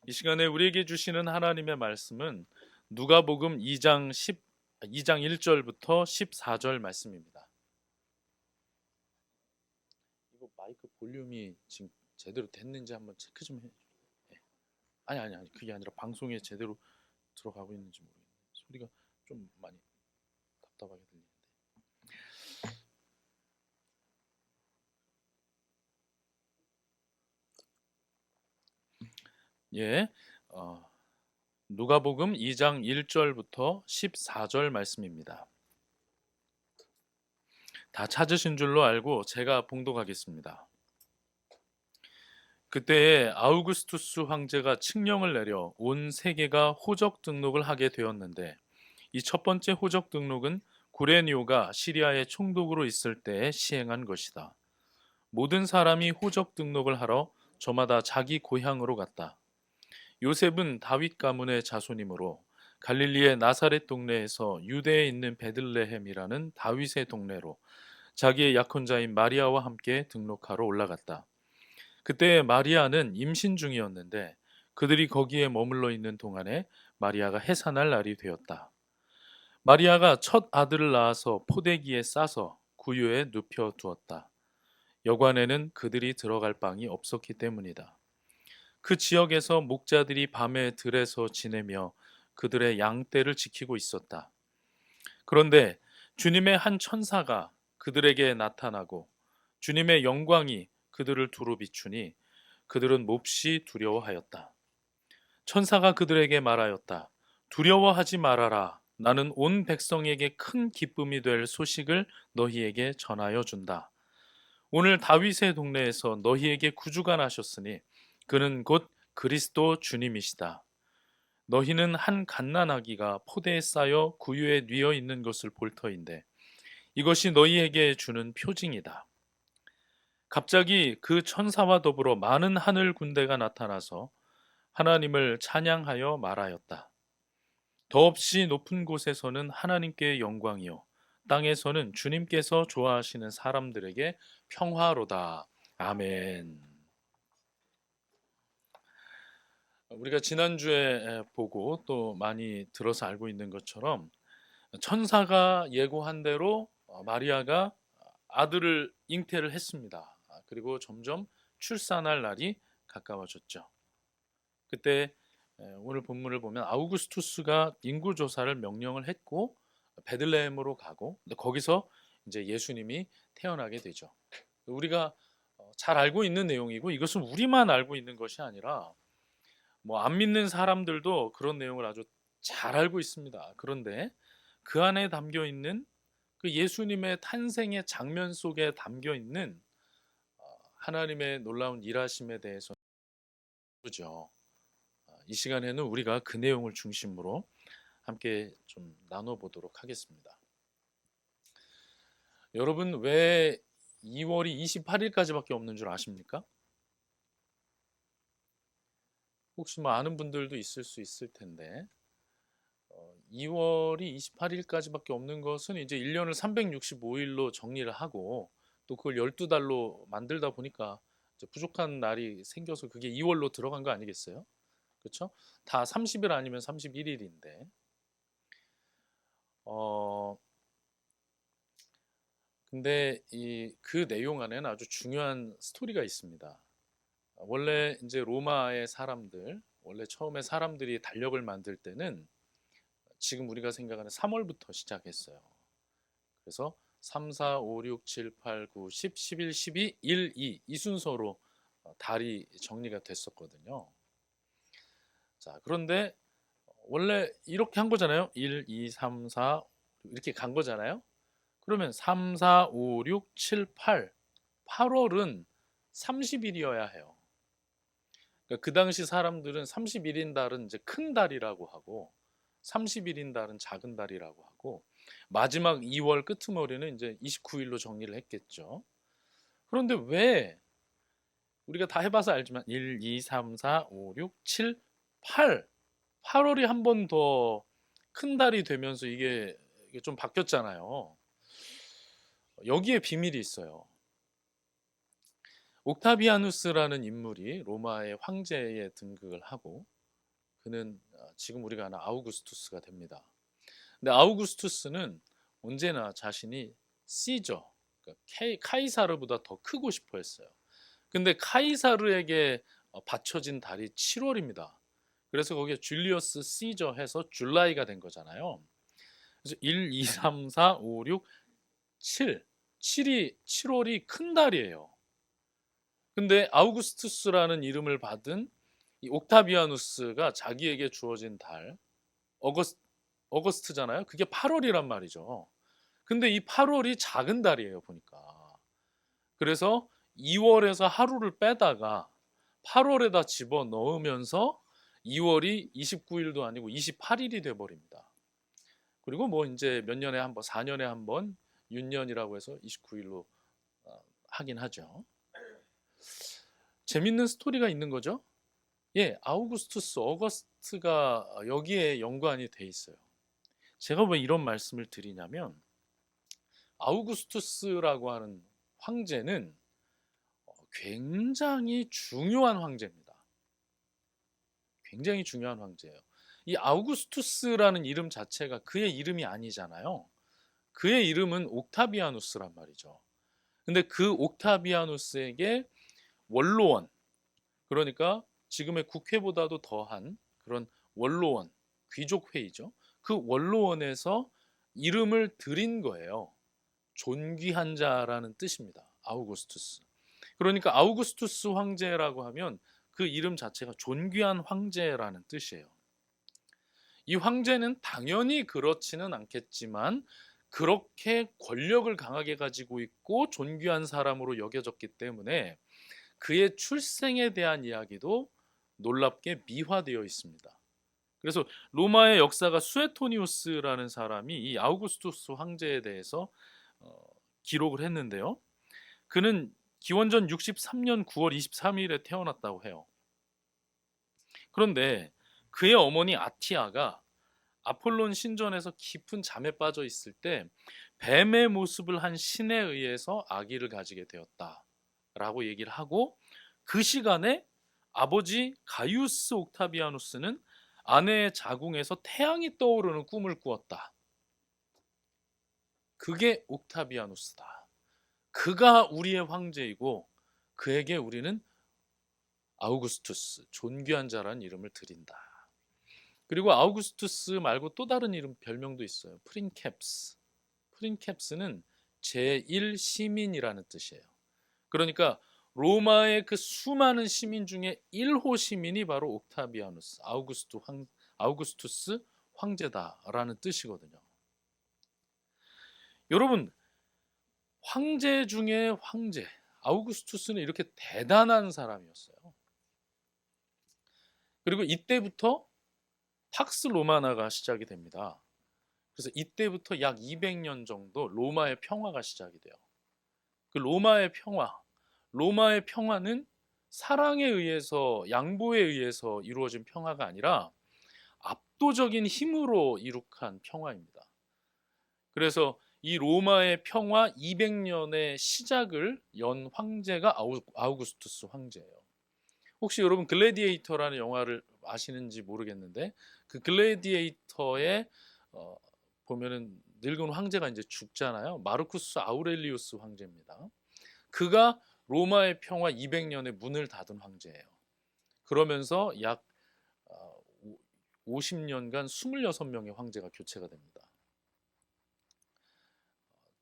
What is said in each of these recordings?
이 시간에 우리에게 주시는 하나님의 말씀은 누가복음 2장 1절부터 14절 말씀입니다. 이거 마이크 볼륨이 지금 제대로 됐는지 한번 체크 좀 해. 예. 아니 그게 아니라 방송에 제대로 들어가고 있는지 모르겠네. 소리가 좀 많이 답답하게 들리는데. 예. 누가복음 2장 1절부터 14절 말씀입니다. 다 찾으신 줄로 알고 제가 봉독하겠습니다. 그때에 아우구스투스 황제가 칙령을 내려 온 세계가 호적 등록을 하게 되었는데 이 첫 번째 호적 등록은 구레니오가 시리아의 총독으로 있을 때에 시행한 것이다. 모든 사람이 호적 등록을 하러 저마다 자기 고향으로 갔다. 요셉은 다윗 가문의 자손이므로 갈릴리의 나사렛 동네에서 유대에 있는 베들레헴이라는 다윗의 동네로 자기의 약혼자인 마리아와 함께 등록하러 올라갔다. 그때 마리아는 임신 중이었는데 그들이 거기에 머물러 있는 동안에 마리아가 해산할 날이 되었다. 마리아가 첫 아들을 낳아서 포대기에 싸서 구유에 눕혀 두었다. 여관에는 그들이 들어갈 방이 없었기 때문이다. 그 지역에서 목자들이 밤에 들에서 지내며 그들의 양떼를 지키고 있었다. 그런데 주님의 한 천사가 그들에게 나타나고 주님의 영광이 그들을 두루 비추니 그들은 몹시 두려워하였다. 천사가 그들에게 말하였다. 두려워하지 말아라. 나는 온 백성에게 큰 기쁨이 될 소식을 너희에게 전하여 준다. 오늘 다윗의 동네에서 너희에게 구주가 나셨으니 그는 곧 그리스도 주님이시다. 너희는 한 갓난아기가 포대에 쌓여 구유에 뉘어 있는 것을 볼 터인데 이것이 너희에게 주는 표징이다. 갑자기 그 천사와 더불어 많은 하늘 군대가 나타나서 하나님을 찬양하여 말하였다. 더없이 높은 곳에서는 하나님께 영광이요 땅에서는 주님께서 좋아하시는 사람들에게 평화로다. 아멘. 우리가 지난주에 보고 또 많이 들어서 알고 있는 것처럼 천사가 예고한 대로 마리아가 아들을 잉태를 했습니다. 그리고 점점 출산할 날이 가까워졌죠. 그때 오늘 본문을 보면 아우구스투스가 인구 조사를 명령을 했고 베들레헴으로 가고 거기서 이제 예수님이 태어나게 되죠. 우리가 잘 알고 있는 내용이고 이것은 우리만 알고 있는 것이 아니라 뭐 안 믿는 사람들도 그런 내용을 아주 잘 알고 있습니다. 그런데 그 안에 담겨 있는 그 예수님의 탄생의 장면 속에 담겨 있는 하나님의 놀라운 일하심에 대해서 모르죠. 이 시간에는 우리가 그 내용을 중심으로 함께 좀 나눠보도록 하겠습니다. 여러분 왜 2월이 28일까지밖에 없는 줄 아십니까? 혹시 뭐 아는 분들도 있을 수 있을 텐데 2월이 28일까지밖에 없는 것은 이제 1년을 365일로 정리를 하고 또 그걸 12달로 만들다 보니까 이제 부족한 날이 생겨서 그게 2월로 들어간 거 아니겠어요? 그렇죠? 다 30일 아니면 31일인데 어 근데 이 그 내용 안에는 아주 중요한 스토리가 있습니다. 원래 이제 로마의 사람들, 원래 처음에 사람들이 달력을 만들 때는 지금 우리가 생각하는 3월부터 시작했어요. 그래서 3, 4, 5, 6, 7, 8, 9, 10, 11, 12, 1, 2 이 순서로 달이 정리가 됐었거든요. 자, 그런데 원래 이렇게 한 거잖아요. 1, 2, 3, 4 이렇게 간 거잖아요. 그러면 3, 4, 5, 6, 7, 8 8월은 30일이어야 해요. 그러니까 그 당시 사람들은 31인 달은 이제 큰 달이라고 하고 30일인 달은 작은 달이라고 하고 마지막 2월 끄트머리는 이제 29일로 정리를 했겠죠. 그런데 왜 우리가 다 해봐서 알지만 1, 2, 3, 4, 5, 6, 7, 8 8월이 한 번 더 큰 달이 되면서 이게 좀 바뀌었잖아요. 여기에 비밀이 있어요. 옥타비아누스라는 인물이 로마의 황제에 등극을 하고 그는 지금 우리가 아는 아우구스투스가 됩니다. 근데 아우구스투스는 언제나 자신이 시저, 그러니까 카이사르보다 더 크고 싶어 했어요. 근데 카이사르에게 바쳐진 달이 7월입니다. 그래서 거기에 줄리어스 시저 해서 줄라이가 된 거잖아요. 그래서 1, 2, 3, 4, 5, 6, 7. 7월이 큰 달이에요. 근데 아우구스투스라는 이름을 받은 이 옥타비아누스가 자기에게 주어진 달, 어거스트잖아요. 그게 8월이란 말이죠. 근데 이 8월이 작은 달이에요, 보니까. 그래서 2월에서 하루를 빼다가 8월에다 집어 넣으면서 2월이 29일도 아니고 28일이 돼 버립니다. 그리고 뭐 이제 몇 년에 한 번, 4년에 한 번 윤년이라고 해서 29일로 하긴 하죠. 재밌는 스토리가 있는 거죠. 예, 아우구스투스, 어거스트가 여기에 연관이 돼 있어요. 제가 왜 이런 말씀을 드리냐면 아우구스투스라고 하는 황제는 굉장히 중요한 황제입니다. 굉장히 중요한 황제예요. 이 아우구스투스라는 이름 자체가 그의 이름이 아니잖아요. 그의 이름은 옥타비아누스란 말이죠. 근데 그 옥타비아누스에게 원로원, 그러니까 지금의 국회보다도 더한 그런 원로원, 귀족회의죠. 그 원로원에서 이름을 드린 거예요. 존귀한 자라는 뜻입니다. 아우구스투스. 그러니까 아우구스투스 황제라고 하면 그 이름 자체가 존귀한 황제라는 뜻이에요. 이 황제는 당연히 그렇지는 않겠지만 그렇게 권력을 강하게 가지고 있고 존귀한 사람으로 여겨졌기 때문에 그의 출생에 대한 이야기도 놀랍게 미화되어 있습니다. 그래서 로마의 역사가 수에토니우스라는 사람이 이 아우구스투스 황제에 대해서 기록을 했는데요. 그는 기원전 63년 9월 23일에 태어났다고 해요. 그런데 그의 어머니 아티아가 아폴론 신전에서 깊은 잠에 빠져 있을 때 뱀의 모습을 한 신에 의해서 아기를 가지게 되었다라고 얘기를 하고, 그 시간에 아버지 가이우스 옥타비아누스는 아내의 자궁에서 태양이 떠오르는 꿈을 꾸었다. 그게 옥타비아누스다. 그가 우리의 황제이고 그에게 우리는 아우구스투스, 존귀한 자라는 이름을 드린다. 그리고 아우구스투스 말고 또 다른 이름, 별명도 있어요. 프린캡스. 프린캡스는 제1시민이라는 뜻이에요. 그러니까 로마의 그 수많은 시민 중에 1호 시민이 바로 옥타비아누스, 아우구스투스 황제다라는 뜻이거든요. 여러분, 황제 중에 황제, 아우구스투스는 이렇게 대단한 사람이었어요. 그리고 이때부터 팍스 로마나가 시작이 됩니다. 그래서 이때부터 약 200년 정도 로마의 평화가 시작이 돼요. 그 로마의 평화는 사랑에 의해서, 양보에 의해서 이루어진 평화가 아니라 압도적인 힘으로 이룩한 평화입니다. 그래서 이 로마의 평화 200년의 시작을 연 황제가 아우구스투스 황제예요. 혹시 여러분 글래디에이터라는 영화를 아시는지 모르겠는데, 그 글래디에이터에 보면은 늙은 황제가 이제 죽잖아요. 마르쿠스 아우렐리우스 황제입니다. 그가 로마의 평화 200년의 문을 닫은 황제예요. 그러면서 약 50년간 26명의 황제가 교체가 됩니다.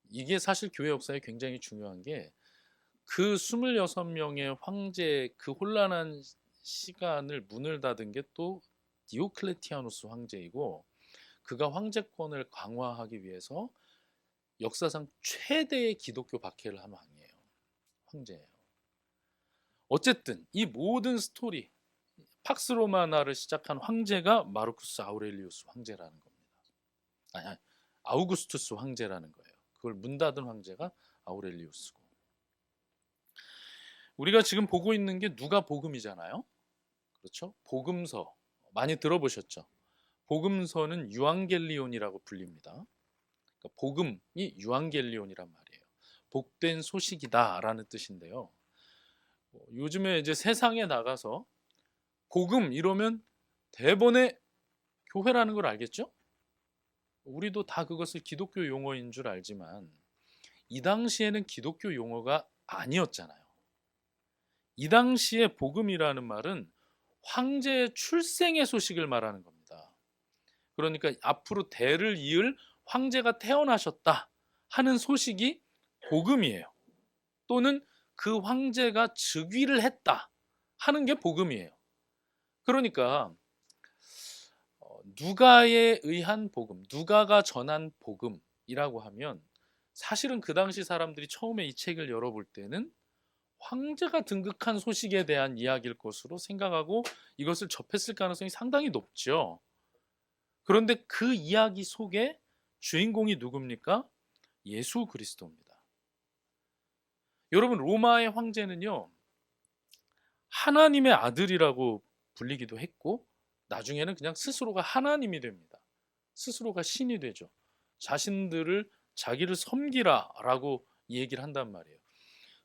이게 사실 교회 역사에 굉장히 중요한 게, 그 26명의 황제 그 혼란한 시간을 문을 닫은 게 또 디오클레티아누스 황제이고, 그가 황제권을 강화하기 위해서 역사상 최대의 기독교 박해를 한 황제예요. 어쨌든 이 모든 스토리, 팍스 로마나를 시작한 황제가 마르쿠스 아우렐리우스 황제라는 겁니다. 아니, 아우구스투스 황제라는 거예요. 그걸 문 닫은 황제가 아우렐리우스고. 우리가 지금 보고 있는 게 누가복음이잖아요. 그렇죠? 복음서 많이 들어보셨죠? 복음서는 유앙겔리온이라고 불립니다. 그러니까 복음이 유앙겔리온이란 말이에요. 복된 소식이다라는 뜻인데요. 요즘에 이제 세상에 나가서 복음 이러면 대번에 교회라는 걸 알겠죠? 우리도 다 그것을 기독교 용어인 줄 알지만 이 당시에는 기독교 용어가 아니었잖아요. 이 당시에 복음이라는 말은 황제의 출생의 소식을 말하는 겁니다. 그러니까 앞으로 대를 이을 황제가 태어나셨다 하는 소식이 복음이에요. 또는 그 황제가 즉위를 했다 하는 게 복음이에요. 그러니까 누가에 의한 복음, 누가가 전한 복음이라고 하면 사실은 그 당시 사람들이 처음에 이 책을 열어볼 때는 황제가 등극한 소식에 대한 이야기일 것으로 생각하고 이것을 접했을 가능성이 상당히 높죠. 그런데 그 이야기 속에 주인공이 누굽니까? 예수 그리스도입니다. 여러분, 로마의 황제는요, 하나님의 아들이라고 불리기도 했고 나중에는 그냥 스스로가 하나님이 됩니다. 스스로가 신이 되죠. 자기를 섬기라라고 얘기를 한단 말이에요.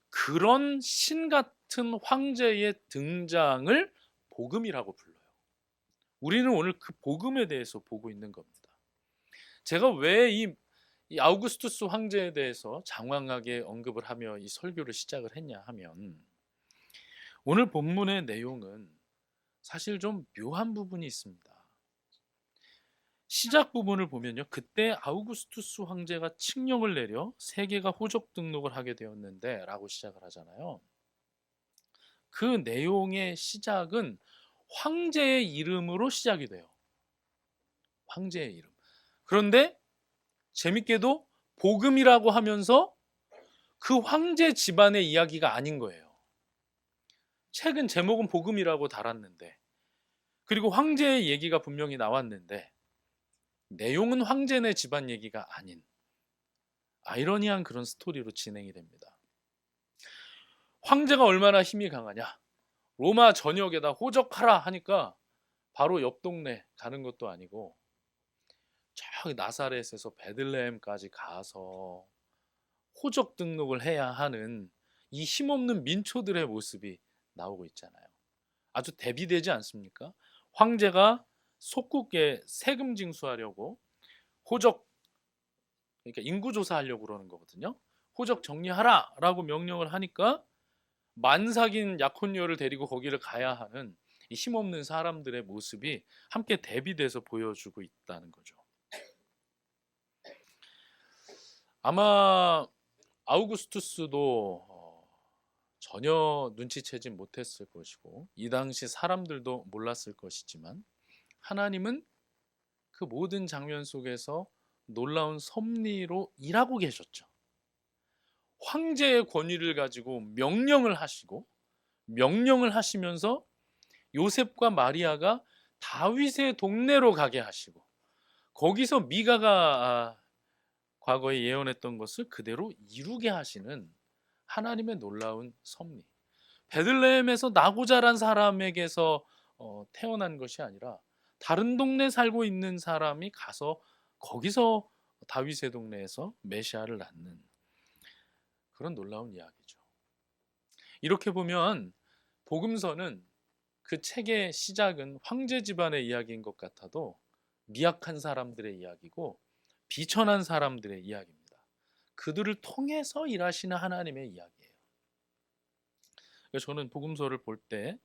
그런 신 같은 황제의 등장을 복음이라고 불러요. 우리는 오늘 그 복음에 대해서 보고 있는 겁니다. 제가 왜 이 아우구스투스 황제에 대해서 장황하게 언급을 하며 이 설교를 시작을 했냐 하면 오늘 본문의 내용은 사실 좀 묘한 부분이 있습니다. 시작 부분을 보면요. 그때 아우구스투스 황제가 칙령을 내려 세계가 호적 등록을 하게 되었는데 라고 시작을 하잖아요. 그 내용의 시작은 황제의 이름으로 시작이 돼요. 황제의 이름. 그런데 재밌게도 복음이라고 하면서 그 황제 집안의 이야기가 아닌 거예요. 책은 제목은 복음이라고 달았는데 그리고 황제의 얘기가 분명히 나왔는데 내용은 황제네 집안 얘기가 아닌 아이러니한 그런 스토리로 진행이 됩니다. 황제가 얼마나 힘이 강하냐? 로마 전역에다 호적하라 하니까 바로 옆 동네 가는 것도 아니고 저기 나사렛에서 베들레헴까지 가서 호적 등록을 해야 하는 이 힘없는 민초들의 모습이 나오고 있잖아요. 아주 대비되지 않습니까? 황제가 속국에 세금 징수하려고 호적, 그러니까 인구조사하려고 그러는 거거든요. 호적 정리하라 라고 명령을 하니까 만삭인 약혼녀를 데리고 거기를 가야 하는 이 힘없는 사람들의 모습이 함께 대비돼서 보여주고 있다는 거죠. 아마 아우구스투스도 전혀 눈치채지 못했을 것이고 이 당시 사람들도 몰랐을 것이지만 하나님은 그 모든 장면 속에서 놀라운 섭리로 일하고 계셨죠. 황제의 권위를 가지고 명령을 하시고 명령을 하시면서 요셉과 마리아가 다윗의 동네로 가게 하시고 거기서 미가가 과거에 예언했던 것을 그대로 이루게 하시는 하나님의 놀라운 섭리. 베들레헴에서 나고 자란 사람에게서 태어난 것이 아니라 다른 동네 살고 있는 사람이 가서 거기서 다윗의 동네에서 메시아를 낳는 그런 놀라운 이야기죠. 이렇게 보면 복음서는 그 책의 시작은 황제 집안의 이야기인 것 같아도 미약한 사람들의 이야기고 비천한 사람들의 이야기입니다. 그들을 통해서 일하시는 하나님의 이야기예요. 저는 복음서를 볼 때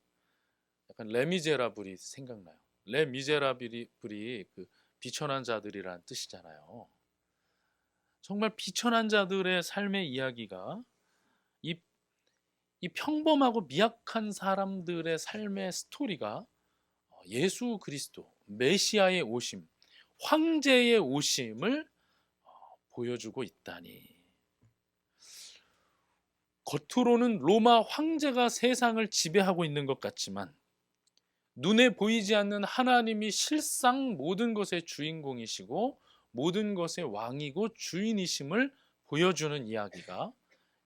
약간 레미제라블이 생각나요. 레미제라블이 그 비천한 자들이란 뜻이잖아요. 정말 비천한 자들의 삶의 이야기가 이 평범하고 미약한 사람들의 삶의 스토리가 예수 그리스도 메시아의 오심, 황제의 오심을 보여주고 있다니. 겉으로는 로마 황제가 세상을 지배하고 있는 것 같지만 눈에 보이지 않는 하나님이 실상 모든 것의 주인공이시고 모든 것의 왕이고 주인이심을 보여주는 이야기가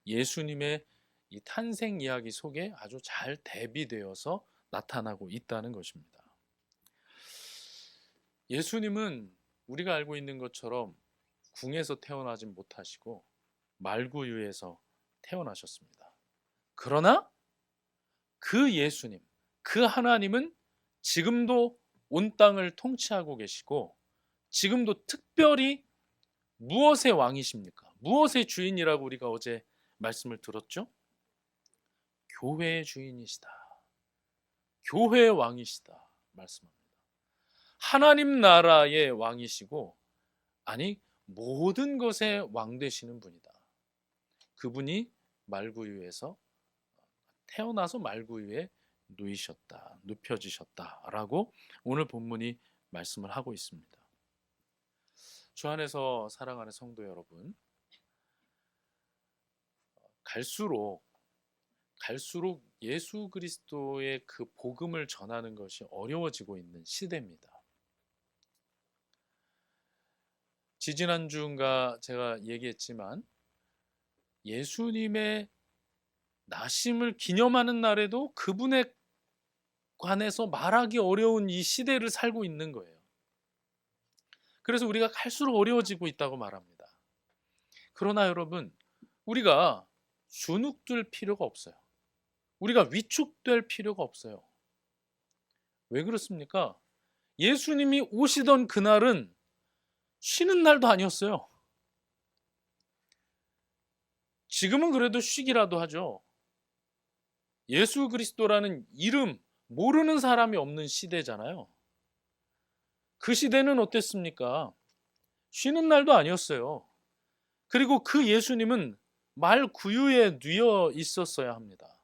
예수님의 이 탄생 이야기 속에 아주 잘 대비되어서 나타나고 있다는 것입니다. 예수님은 우리가 알고 있는 것처럼 궁에서 태어나진 못하시고 말구유에서 태어나셨습니다. 그러나 그 예수님, 그 하나님은 지금도 온 땅을 통치하고 계시고 지금도 특별히 무엇의 왕이십니까? 무엇의 주인이라고 우리가 어제 말씀을 들었죠? 교회의 주인이시다. 교회의 왕이시다 말씀합니다. 하나님 나라의 왕이시고, 아니 모든 것의 왕 되시는 분이다. 그분이 말구유에서 태어나서 말구유에 누이셨다, 눕혀지셨다라고 오늘 본문이 말씀을 하고 있습니다. 주 안에서 사랑하는 성도 여러분, 갈수록 예수 그리스도의 그 복음을 전하는 것이 어려워지고 있는 시대입니다. 지지난주인가 제가 얘기했지만 예수님의 나심을 기념하는 날에도 그분에 관해서 말하기 어려운 이 시대를 살고 있는 거예요. 그래서 우리가 갈수록 어려워지고 있다고 말합니다. 그러나 여러분, 우리가 주눅들 필요가 없어요. 우리가 위축될 필요가 없어요. 왜 그렇습니까? 예수님이 오시던 그날은 쉬는 날도 아니었어요. 지금은 그래도 쉬기라도 하죠. 예수 그리스도라는 이름 모르는 사람이 없는 시대잖아요. 그 시대는 어땠습니까? 쉬는 날도 아니었어요. 그리고 그 예수님은 말 구유에 뉘어 있었어야 합니다.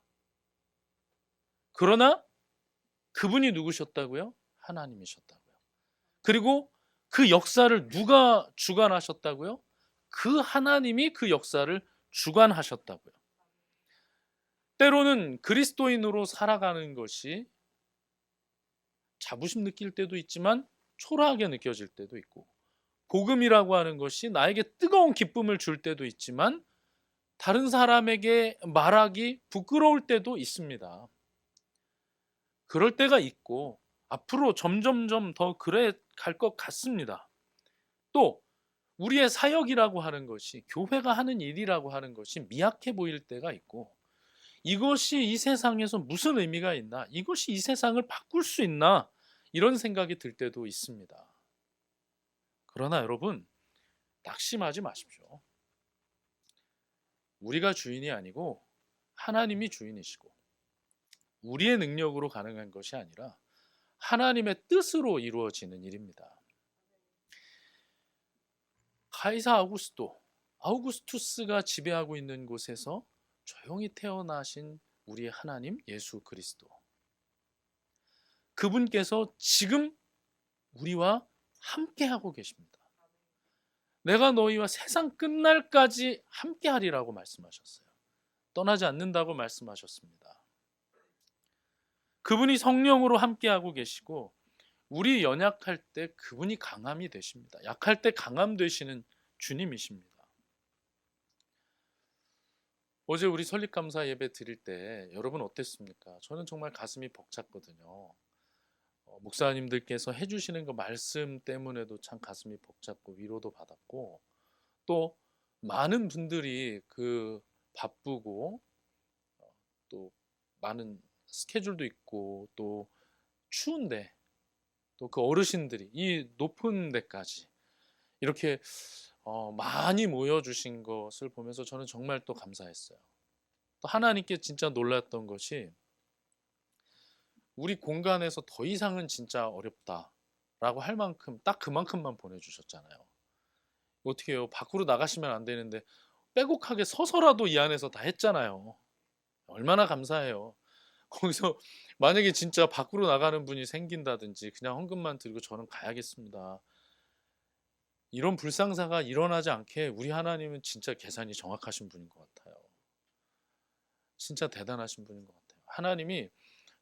그러나 그분이 누구셨다고요? 하나님이셨다고요. 그리고 그 역사를 누가 주관하셨다고요? 그 하나님이 그 역사를 주관하셨다고요. 때로는 그리스도인으로 살아가는 것이 자부심 느낄 때도 있지만 초라하게 느껴질 때도 있고, 복음이라고 하는 것이 나에게 뜨거운 기쁨을 줄 때도 있지만 다른 사람에게 말하기 부끄러울 때도 있습니다. 그럴 때가 있고 앞으로 점점점 더 그래 갈 것 같습니다. 또 우리의 사역이라고 하는 것이, 교회가 하는 일이라고 하는 것이 미약해 보일 때가 있고, 이것이 이 세상에서 무슨 의미가 있나, 이것이 이 세상을 바꿀 수 있나, 이런 생각이 들 때도 있습니다. 그러나 여러분, 낙심하지 마십시오. 우리가 주인이 아니고 하나님이 주인이시고, 우리의 능력으로 가능한 것이 아니라 하나님의 뜻으로 이루어지는 일입니다. 카이사 아우구스투스가 지배하고 있는 곳에서 조용히 태어나신 우리의 하나님 예수 그리스도, 그분께서 지금 우리와 함께하고 계십니다. 내가 너희와 세상 끝날까지 함께하리라고 말씀하셨어요. 떠나지 않는다고 말씀하셨습니다. 그분이 성령으로 함께하고 계시고, 우리 연약할 때 그분이 강함이 되십니다. 약할 때 강함 되시는 주님이십니다. 어제 우리 설립감사 예배 드릴 때 여러분 어땠습니까? 저는 정말 가슴이 벅찼거든요. 목사님들께서 해주시는 그 말씀 때문에도 참 가슴이 벅찼고 위로도 받았고, 또 많은 분들이 그 바쁘고 또 많은 스케줄도 있고 또 추운데 또 그 어르신들이 이 높은 데까지 이렇게 많이 모여주신 것을 보면서 저는 정말 또 감사했어요. 또 하나님께 진짜 놀랐던 것이, 우리 공간에서 더 이상은 진짜 어렵다라고 할 만큼 딱 그만큼만 보내주셨잖아요. 어떻게 해요? 밖으로 나가시면 안 되는데 빼곡하게 서서라도 이 안에서 다 했잖아요. 얼마나 감사해요. 거기서 만약에 진짜 밖으로 나가는 분이 생긴다든지 그냥 헌금만 드리고 저는 가야겠습니다, 이런 불상사가 일어나지 않게 우리 하나님은 진짜 계산이 정확하신 분인 것 같아요. 진짜 대단하신 분인 것 같아요. 하나님이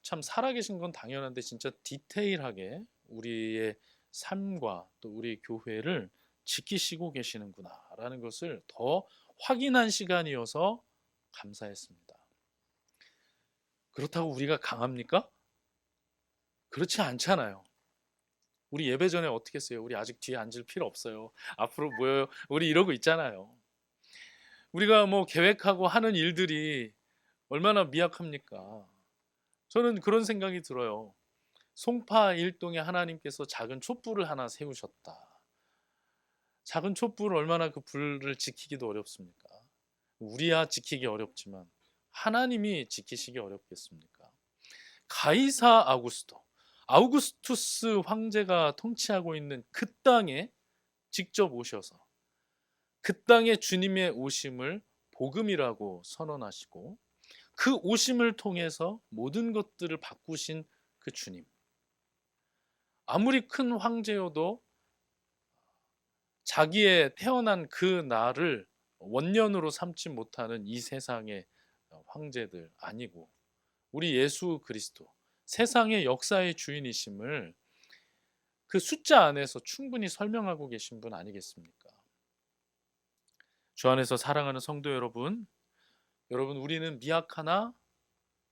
참 살아계신 건 당연한데 진짜 디테일하게 우리의 삶과 또 우리 교회를 지키시고 계시는구나라는 것을 더 확인한 시간이어서 감사했습니다. 그렇다고 우리가 강합니까? 그렇지 않잖아요. 우리 예배 전에 어떻게 했어요? 우리 아직 뒤에 앉을 필요 없어요. 앞으로 모여요. 우리 이러고 있잖아요. 우리가 뭐 계획하고 하는 일들이 얼마나 미약합니까? 저는 그런 생각이 들어요. 송파 일동에 하나님께서 작은 촛불을 하나 세우셨다. 작은 촛불 얼마나 그 불을 지키기도 어렵습니까? 우리야 지키기 어렵지만 하나님이 지키시기 어렵겠습니까? 가이사 아우구스투스 황제가 통치하고 있는 그 땅에 직접 오셔서 그 땅에 주님의 오심을 복음이라고 선언하시고 그 오심을 통해서 모든 것들을 바꾸신 그 주님. 아무리 큰 황제여도 자기의 태어난 그 날을 원년으로 삼지 못하는 이 세상의 황제들 아니고 우리 예수 그리스도 세상의 역사의 주인이심을 그 숫자 안에서 충분히 설명하고 계신 분 아니겠습니까? 주 안에서 사랑하는 성도 여러분, 우리는 미약하나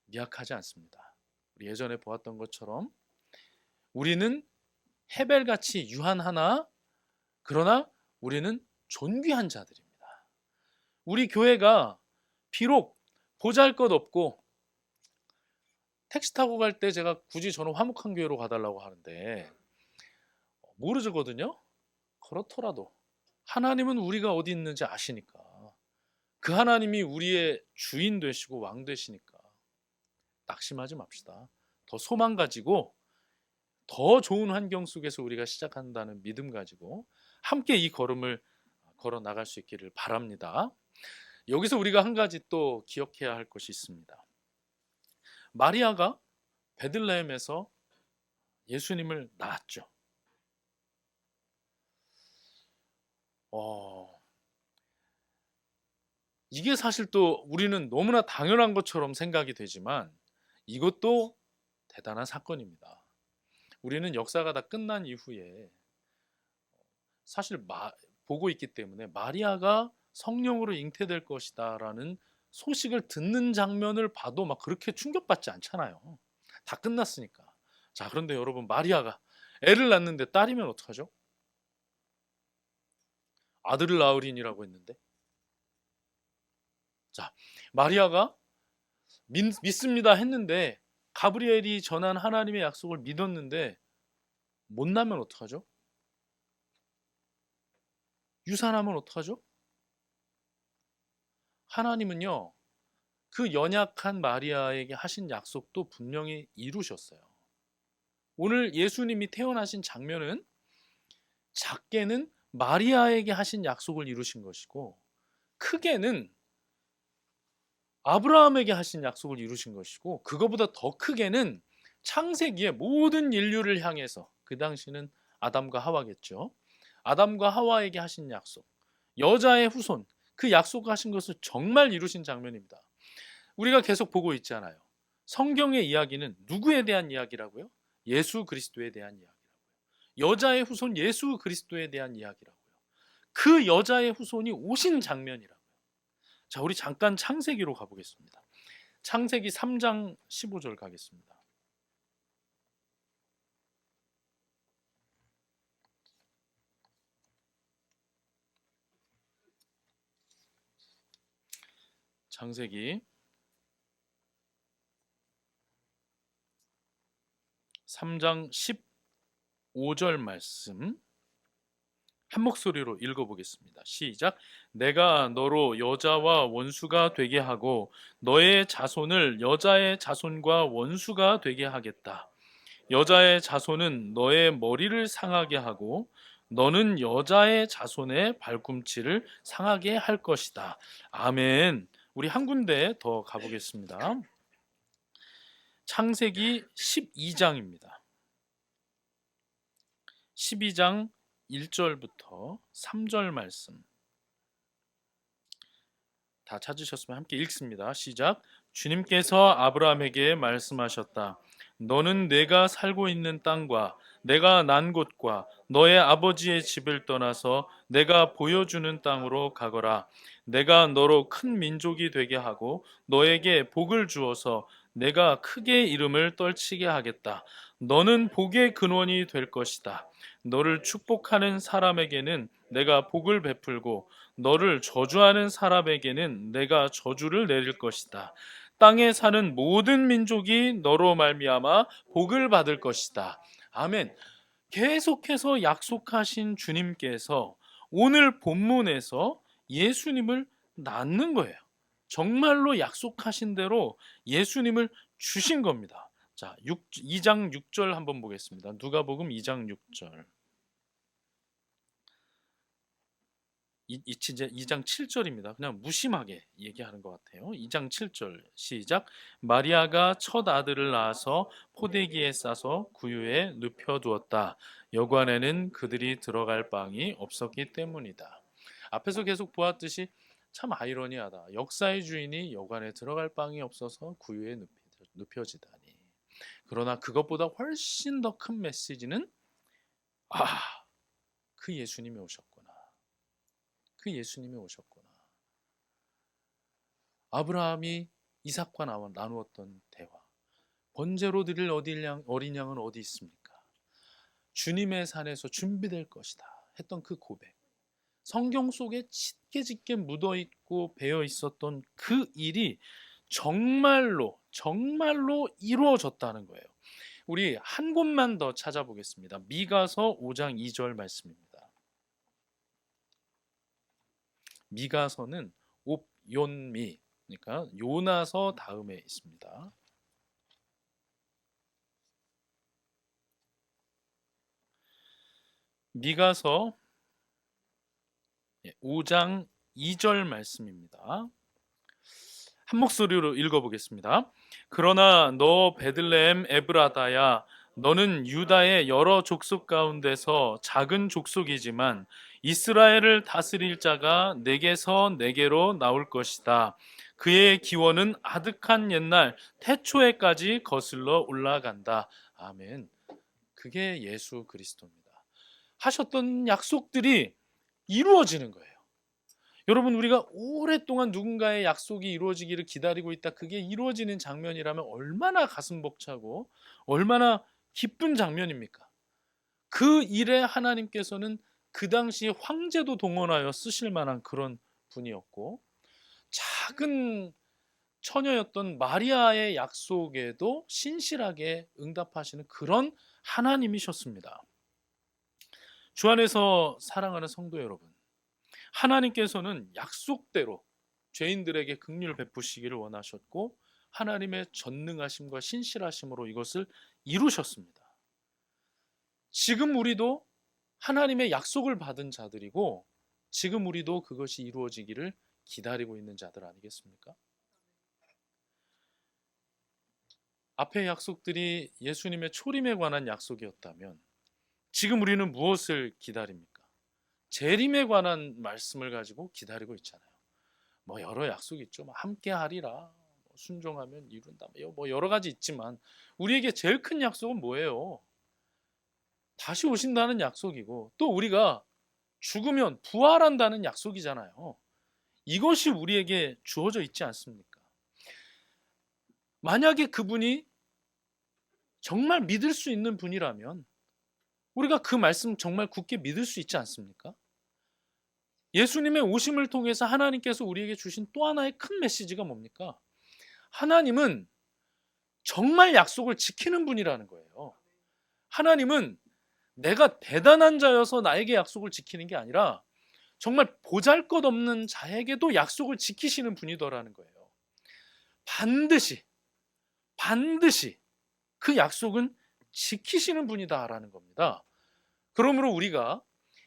미약하지 않습니다. 우리 예전에 보았던 것처럼 우리는 헤벨같이 유한하나 그러나 우리는 존귀한 자들입니다. 우리 교회가 비록 보잘것없고 택시 타고 갈 때 제가 굳이 저는 화목한 교회로 가달라고 하는데 모르거든요. 그렇더라도 하나님은 우리가 어디 있는지 아시니까 그 하나님이 우리의 주인 되시고 왕 되시니까 낙심하지 맙시다. 더 소망 가지고 더 좋은 환경 속에서 우리가 시작한다는 믿음 가지고 함께 이 걸음을 걸어 나갈 수 있기를 바랍니다. 여기서 우리가 한 가지 또 기억해야 할 것이 있습니다. 마리아가 베들레헴에서 예수님을 낳았죠. 이게 사실 또 우리는 너무나 당연한 것처럼 생각이 되지만 이것도 대단한 사건입니다. 우리는 역사가 다 끝난 이후에 사실 보고 있기 때문에 마리아가 성령으로 잉태될 것이다라는 소식을 듣는 장면을 봐도 막 그렇게 충격받지 않잖아요. 다 끝났으니까. 자, 그런데 여러분 마리아가 애를 낳는데 딸이면 어떡하죠? 아들을 낳으리니라고 했는데 자, 마리아가 믿습니다 했는데 가브리엘이 전한 하나님의 약속을 믿었는데 못 나면 어떡하죠? 유산하면 어떡하죠? 하나님은요 그 연약한 마리아에게 하신 약속도 분명히 이루셨어요. 오늘 예수님이 태어나신 장면은 작게는 마리아에게 하신 약속을 이루신 것이고 크게는 아브라함에게 하신 약속을 이루신 것이고 그거보다 더 크게는 창세기의 모든 인류를 향해서 그 당시는 아담과 하와겠죠. 아담과 하와에게 하신 약속, 여자의 후손, 그 약속하신 것을 정말 이루신 장면입니다. 우리가 계속 보고 있잖아요. 성경의 이야기는 누구에 대한 이야기라고요? 예수 그리스도에 대한 이야기라고요. 여자의 후손 예수 그리스도에 대한 이야기라고요. 그 여자의 후손이 오신 장면이라고요. 자, 우리 잠깐 창세기로 가보겠습니다. 창세기 3장 15절 가겠습니다. 창세기 3장 15절 말씀 한 목소리로 읽어보겠습니다. 시작. 내가 너로 여자와 원수가 되게 하고 너의 자손을 여자의 자손과 원수가 되게 하겠다. 여자의 자손은 너의 머리를 상하게 하고 너는 여자의 자손의 발꿈치를 상하게 할 것이다. 아멘. 우리 한 군데 더 가보겠습니다. 창세기 12장입니다. 12장 1절부터 3절 말씀 다 찾으셨으면 함께 읽습니다. 시작. 주님께서 아브라함에게 말씀하셨다. 너는 내가 살고 있는 땅과 내가 난 곳과 너의 아버지의 집을 떠나서 내가 보여주는 땅으로 가거라. 내가 너로 큰 민족이 되게 하고 너에게 복을 주어서 내가 크게 이름을 떨치게 하겠다. 너는 복의 근원이 될 것이다. 너를 축복하는 사람에게는 내가 복을 베풀고 너를 저주하는 사람에게는 내가 저주를 내릴 것이다. 땅에 사는 모든 민족이 너로 말미암아 복을 받을 것이다. 아멘. 계속해서 약속하신 주님께서 오늘 본문에서 예수님을 낳는 거예요. 정말로 약속하신 대로 예수님을 주신 겁니다. 자, 2장 6절 한번 보겠습니다. 누가복음 2장 6절. 이제 2장 7절입니다. 그냥 무심하게 얘기하는 것 같아요. 2장 7절 시작. 마리아가 첫 아들을 낳아서 포대기에 싸서 구유에 눕혀두었다. 여관에는 그들이 들어갈 방이 없었기 때문이다. 앞에서 계속 보았듯이 참 아이러니하다. 역사의 주인이 여관에 들어갈 방이 없어서 구유에 눕혀지다니. 그러나 그것보다 훨씬 더 큰 메시지는 그 예수님이 오셨구나. 그 예수님이 오셨구나. 아브라함이 이삭과 나누었던 대화. 번제로 드릴 어린 양은 어디 있습니까? 주님의 산에서 준비될 것이다 했던 그 고백. 성경 속에 짙게 묻어있고 배어있었던 그 일이 정말로 이루어졌다는 거예요. 우리 한 곳만 더 찾아보겠습니다. 미가서 5장 2절 말씀입니다. 미가서는 옵욘미, 그러니까 요나서 다음에 있습니다. 미가서 5장 2절 말씀입니다. 한 목소리로 읽어보겠습니다. 그러나 너 베들레헴 에브라다야, 너는 유다의 여러 족속 가운데서 작은 족속이지만 이스라엘을 다스릴 자가 내게서 내게로 나올 것이다. 그의 기원은 아득한 옛날 태초에까지 거슬러 올라간다. 아멘. 그게 예수 그리스도입니다. 하셨던 약속들이 이루어지는 거예요. 여러분, 우리가 오랫동안 누군가의 약속이 이루어지기를 기다리고 있다. 그게 이루어지는 장면이라면 얼마나 가슴 벅차고 얼마나 기쁜 장면입니까? 그 일에 하나님께서는 그 당시 황제도 동원하여 쓰실 만한 그런 분이었고, 작은 처녀였던 마리아의 약속에도 신실하게 응답하시는 그런 하나님이셨습니다. 주 안에서 사랑하는 성도 여러분, 하나님께서는 약속대로 죄인들에게 긍휼을 베푸시기를 원하셨고 하나님의 전능하심과 신실하심으로 이것을 이루셨습니다. 지금 우리도 하나님의 약속을 받은 자들이고 지금 우리도 그것이 이루어지기를 기다리고 있는 자들 아니겠습니까? 앞의 약속들이 예수님의 초림에 관한 약속이었다면 지금 우리는 무엇을 기다립니까? 재림에 관한 말씀을 가지고 기다리고 있잖아요. 뭐 여러 약속이 있죠. 함께 하리라, 순종하면 이룬다, 뭐 여러 가지 있지만 우리에게 제일 큰 약속은 뭐예요? 다시 오신다는 약속이고 또 우리가 죽으면 부활한다는 약속이잖아요. 이것이 우리에게 주어져 있지 않습니까? 만약에 그분이 정말 믿을 수 있는 분이라면 우리가 그 말씀 정말 굳게 믿을 수 있지 않습니까? 예수님의 오심을 통해서 하나님께서 우리에게 주신 또 하나의 큰 메시지가 뭡니까? 하나님은 정말 약속을 지키는 분이라는 거예요. 하나님은 내가 대단한 자여서 나에게 약속을 지키는 게 아니라 정말 보잘것없는 자에게도 약속을 지키시는 분이더라는 거예요. 반드시 그 약속은 지키시는 분이다라는 겁니다. 그러므로 우리가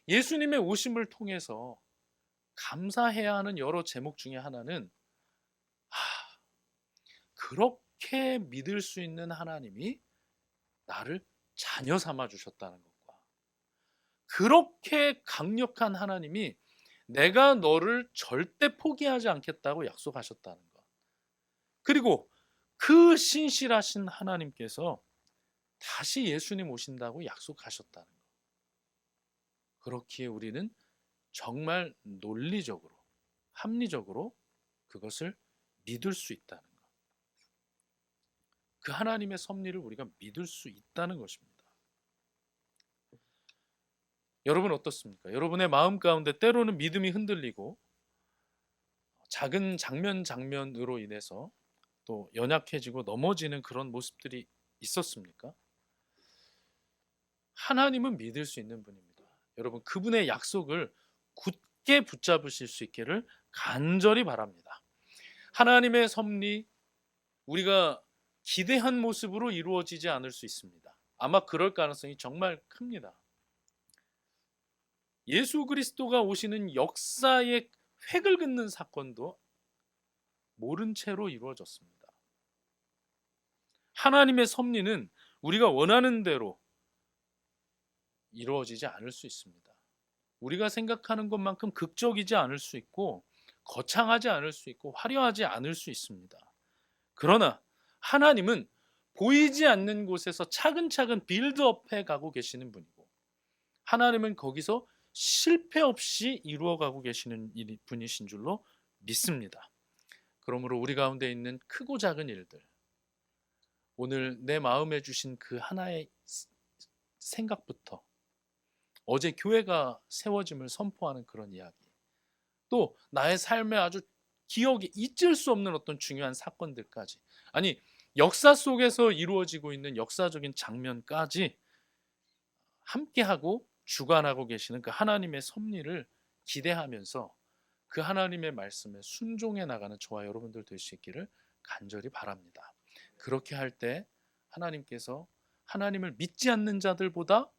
예수님의 오심을 통해서 감사해야 하는 여러 제목 중에 하나는 그렇게 믿을 수 있는 하나님이 나를 자녀 삼아 주셨다는 것과 그렇게 강력한 하나님이 내가 너를 절대 포기하지 않겠다고 약속하셨다는 것, 그리고 그 신실하신 하나님께서 다시 예수님 오신다고 약속하셨다는 것, 그렇기에 우리는 정말 논리적으로 합리적으로 그것을 믿을 수 있다는 것, 그 하나님의 섭리를 우리가 믿을 수 있다는 것입니다. 여러분 어떻습니까? 여러분의 마음 가운데 때로는 믿음이 흔들리고 작은 장면으로 인해서 또 연약해지고 넘어지는 그런 모습들이 있었습니까? 하나님은 믿을 수 있는 분입니다. 여러분, 그분의 약속을 굳게 붙잡으실 수 있기를 간절히 바랍니다. 하나님의 섭리, 우리가 기대한 모습으로 이루어지지 않을 수 있습니다. 아마 그럴 가능성이 정말 큽니다. 예수 그리스도가 오시는 역사의 획을 긋는 사건도 모른 채로 이루어졌습니다. 하나님의 섭리는 우리가 원하는 대로 이루어지지 않을 수 있습니다. 우리가 생각하는 것만큼 극적이지 않을 수 있고 거창하지 않을 수 있고 화려하지 않을 수 있습니다. 그러나 하나님은 보이지 않는 곳에서 차근차근 빌드업해 가고 계시는 분이고, 하나님은 거기서 실패 없이 이루어가고 계시는 분이신 줄로 믿습니다. 그러므로 우리 가운데 있는 크고 작은 일들, 오늘 내 마음에 주신 그 하나의 생각부터 어제 교회가 세워짐을 선포하는 그런 이야기, 또 나의 삶에 아주 기억에 잊을 수 없는 어떤 중요한 사건들까지, 아니 역사 속에서 이루어지고 있는 역사적인 장면까지 함께하고 주관하고 계시는 그 하나님의 섭리를 기대하면서 그 하나님의 말씀에 순종해 나가는 저와 여러분들 될 수 있기를 간절히 바랍니다. 그렇게 할 때 하나님께서 하나님을 믿지 않는 자들보다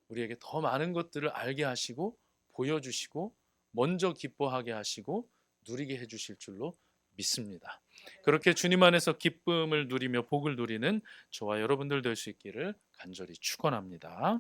우리에게 더 많은 것들을 알게 하시고 보여주시고 먼저 기뻐하게 하시고 누리게 해주실 줄로 믿습니다. 그렇게 주님 안에서 기쁨을 누리며 복을 누리는 저와 여러분들 될 수 있기를 간절히 축원합니다.